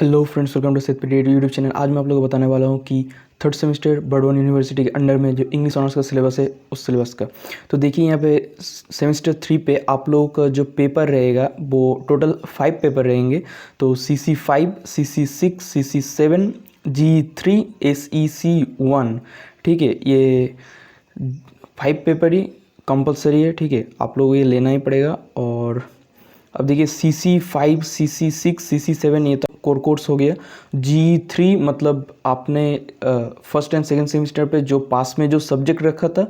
Hello friends, welcome to सेटपीडिएट YouTube channel. आज मैं आप लोगों को बताने वाला हूँ कि थर्ड सेमेस्टर बर्डवान यूनिवर्सिटी के अंडर में जो इंग्लिश ऑनर्स का सिलेबस है उस सिलेबस का। तो देखिए यहाँ पे सेमेस्टर 3 पे आप लोगों का जो पेपर रहेगा वो टोटल 5 पेपर रहेंगे। तो CC5, CC6, CC7, GE3, SEC1, ठीक है। ये 5 पेपर ही कंपलसरी है, ठीक है, आप लोगों को ये लेना ही पड़ेगा। और अब देखिए CC5, CC6, CC7 ये तो कोर कोर्स हो गया। GE3 मतलब आपने फर्स्ट एंड सेकंड सेमेस्टर पे जो पास में जो सब्जेक्ट रखा था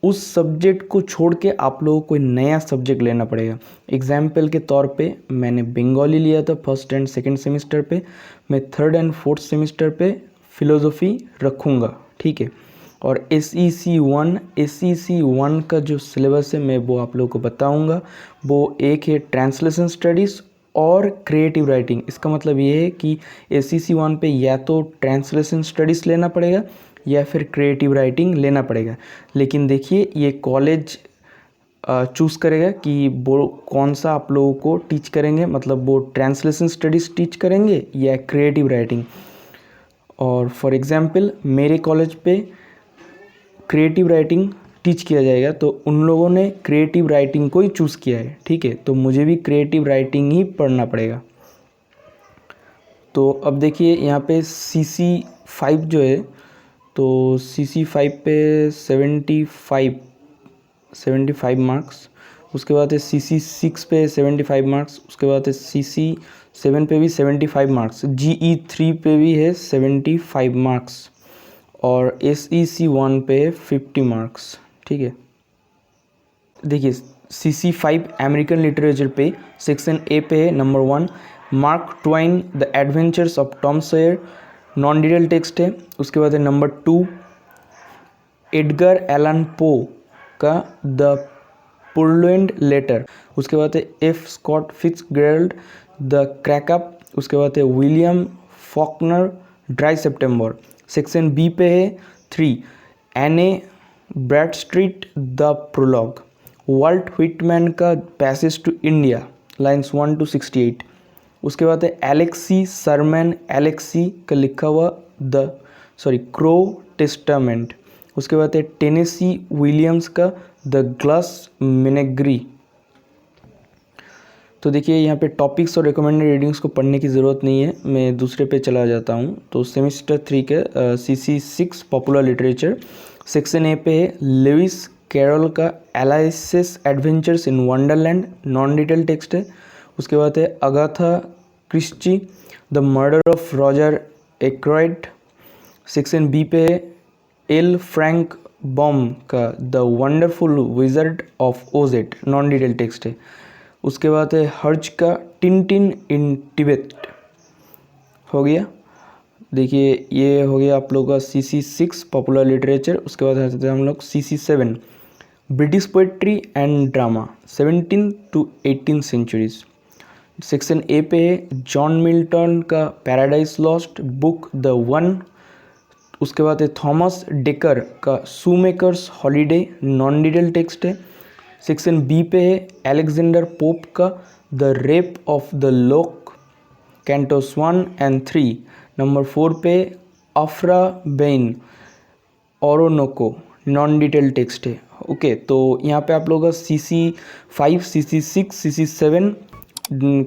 उस सब्जेक्ट को छोड़ के आप लोगों को कोई नया सब्जेक्ट लेना पड़ेगा। एग्जाम्पल के तौर पे मैंने बंगाली लिया था फर्स्ट एंड सेकंड सेमेस्टर पे, मैं थर्ड एंड फोर्थ सेमेस्टर पे फिलोसफी रखूँगा, ठीक है। और SEC1 का जो सिलेबस है मैं वो आप लोगों को बताऊंगा। वो एक है ट्रांसलेशन स्टडीज़ और क्रिएटिव राइटिंग। इसका मतलब ये है कि SEC1 पे या तो ट्रांसलेशन स्टडीज़ लेना पड़ेगा या फिर क्रिएटिव राइटिंग लेना पड़ेगा। लेकिन देखिए ये कॉलेज चूज़ करेगा कि वो कौन सा आप लोगों को टीच करेंगे, मतलब वो ट्रांसलेशन स्टडीज़ टीच करेंगे या क्रिएटिव राइटिंग। और फॉर एग्ज़ाम्पल मेरे कॉलेज पे क्रिएटिव राइटिंग टीच किया जाएगा, तो उन लोगों ने क्रिएटिव राइटिंग को ही चूज़ किया है, ठीक है। तो मुझे भी क्रिएटिव राइटिंग ही पढ़ना पड़ेगा। तो अब देखिए यहाँ पे CC5 जो है, तो CC5 पे 75 मार्क्स, उसके बाद है CC6 पे 75 मार्क्स, उसके बाद है CC7 पे भी 75 मार्क्स, GE3 पे भी है 75 मार्क्स और SEC1 पे 50 मार्क्स, ठीक है। देखिए CC5 अमेरिकन लिटरेचर पे सेक्शन ए पे है number 1 mark twine the adventures of Tom Sawyer, non detail text है। उसके बाद है नंबर 2 एडगर एलन पो का द पुरलैंड लेटर। उसके बाद है F Scott Fitzgerald the crack up. उसके बाद है William Faulkner dry September. Section B पे है 3 Anne Bradstreet the prologue, Walt Whitman का passage to India lines 1 to 68। उसके बाद है एलेक्सी सरमैन एलेक्सी का लिखा हुआ क्रो टेस्टामेंट। उसके बाद है टेनेसी विलियम्स का द ग्लास मिनेग्री। तो देखिए यहाँ पे टॉपिक्स और रिकमेंडेड रीडिंग्स को पढ़ने की ज़रूरत नहीं है, मैं दूसरे पे चला जाता हूँ। तो सेमेस्टर 3 के CC6 popular literature section A पे है लेविस कैरल का Alice's Adventures in Wonderland, non detail text है। उसके बाद है Agatha Christie the murder of Roger Ackroyd. Section B पे है एल फ्रैंक बॉम का the wonderful wizard of Oz, non detail text है। उसके बाद है हर्ज का टिनटिन इन तिब्बत हो गया। देखिए ये हो गया आप लोगों का CC6 पॉपुलर लिटरेचर। उसके बाद आते हैं हम लोग CC7 British poetry and drama 17 to 18 centuries. Section A पे है जॉन मिल्टन का Paradise Lost book the one. उसके बाद है थॉमस डेकर का shoemaker's holiday, non detail text है। सेक्शन बी पे है अलेक्जेंडर पोप का the rape of the lock, cantos 1 and 3। Number 4 पे Aphra Behn Oroonoko, non detail text है, ओके। तो यहाँ पे आप लोगों का CC5, CC6, CC7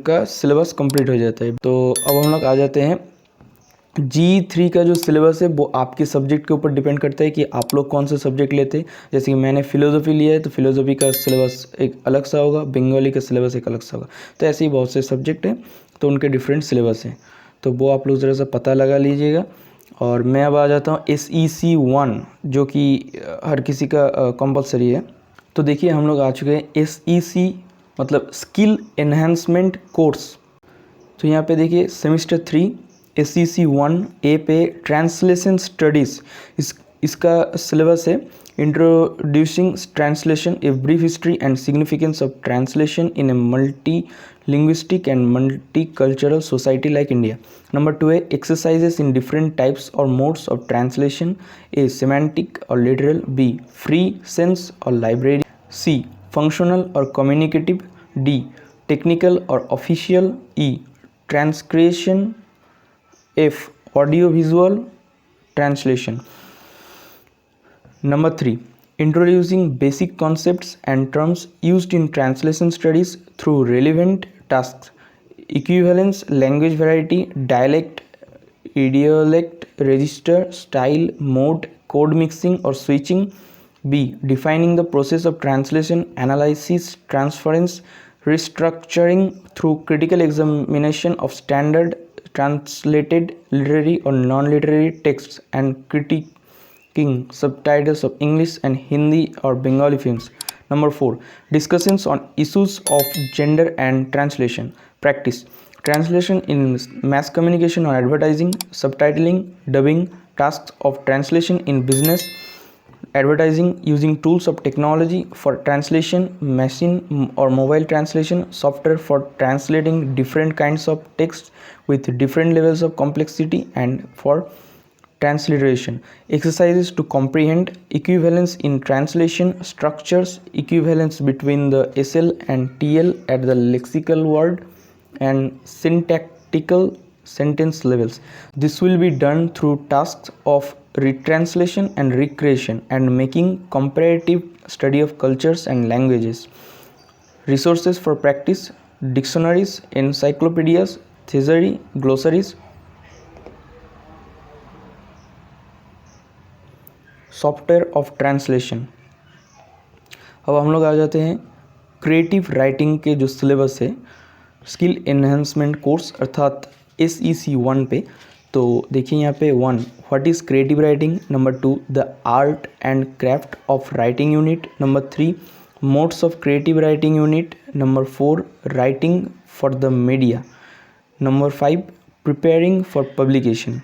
का सिलेबस कंप्लीट हो जाता है। तो अब हम लोग आ जाते हैं GE3 का जो सिलेबस है वो आपके सब्जेक्ट के ऊपर डिपेंड करता है कि आप लोग कौन सा सब्जेक्ट लेते हैं। जैसे कि मैंने फ़िलोसफी लिया है तो फ़िलोसफी का सिलेबस एक अलग सा होगा, बंगाली का सिलेबस एक अलग सा होगा। तो ऐसे ही बहुत से सब्जेक्ट हैं तो उनके डिफरेंट सिलेबस हैं, तो वो आप लोग ज़रा सा पता लगा लीजिएगा। और मैं अब आ जाता हूँ SEC1 जो कि हर किसी का कंपलसरी है। तो देखिए हम लोग आ चुके हैं SEC मतलब स्किल एनहेंसमेंट कोर्स। तो यहाँ पे देखिए सेमेस्टर 3 SEC1 ए पे ट्रांसलेशन स्टडीज़, इसका सिलेबस है introducing translation a brief history and significance of translation in a multi linguistic and multi cultural society like India. Number 2 है एक्सरसाइजेस इन डिफरेंट टाइप्स और modes of translation, A semantic और literal, B free sense और library, सी functional और communicative, D technical और official, E ट्रांसक्रिएशन F. Audio visual translation. Number 3. Introducing basic concepts and terms used in translation studies through relevant tasks. Equivalence, language variety, dialect, idiolect, register, style, mode, code mixing or switching. B. Defining the process of translation, analysis, transference, restructuring through critical examination of standard translated literary or non-literary texts and critiquing subtitles of English and Hindi or Bengali films. Number 4. Discussions on issues of gender and translation. Practice. Translation in mass communication or advertising, subtitling, dubbing, tasks of translation in business, advertising using tools of technology for translation, machine or mobile translation, software for translating different kinds of text with different levels of complexity, and for transliteration. Exercises to comprehend equivalence in translation structures, equivalence between the SL and TL at the lexical word, and syntactical sentence levels. This will be done through tasks of retranslation and recreation and making comparative study of cultures and languages. Resources for practice: dictionaries, encyclopedias, thesauri, glossaries, software of translation. अब हम लोग आ जाते हैं creative writing के जो syllabus है, skill enhancement course अर्थात SEC 1 पे। तो देखिए यहाँ पे 1 what is creative writing, number 2 the art and craft of writing unit, number 3 modes of creative writing unit, number 4 writing for the media, number 5 preparing for publication.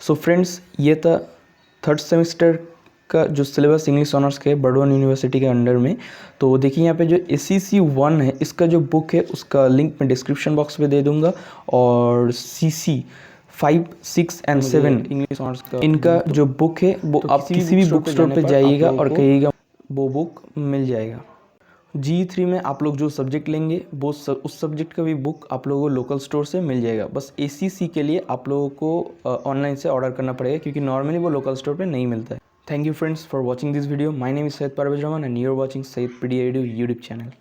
So friends, ये था third semester का जो syllabus English honours के बर्डवान university के under में। तो देखिए यहाँ पे जो SEC 1 है, इसका जो बुक है उसका लिंक मैं डिस्क्रिप्शन बॉक्स में दे दूंगा, और CC 5, 6 एंड 7 इंग्लिश ऑनर्स का इनका जो बुक है वो आप किसी भी बुक स्टोर पे जाइएगा और कहिएगा वो बुक मिल जाएगा। GE3 में आप लोग जो सब्जेक्ट लेंगे वो उस सब्जेक्ट का भी बुक आप लोगों को लोकल स्टोर से मिल जाएगा। बस ACC के लिए आप लोगों को ऑनलाइन से ऑर्डर करना पड़ेगा, क्योंकि नॉर्मली वो लोकल स्टोर पे नहीं मिलता है। Thank you friends for watching this video. My name is Syed Parvez Rahman and you are watching Syed PDA Edu YouTube channel.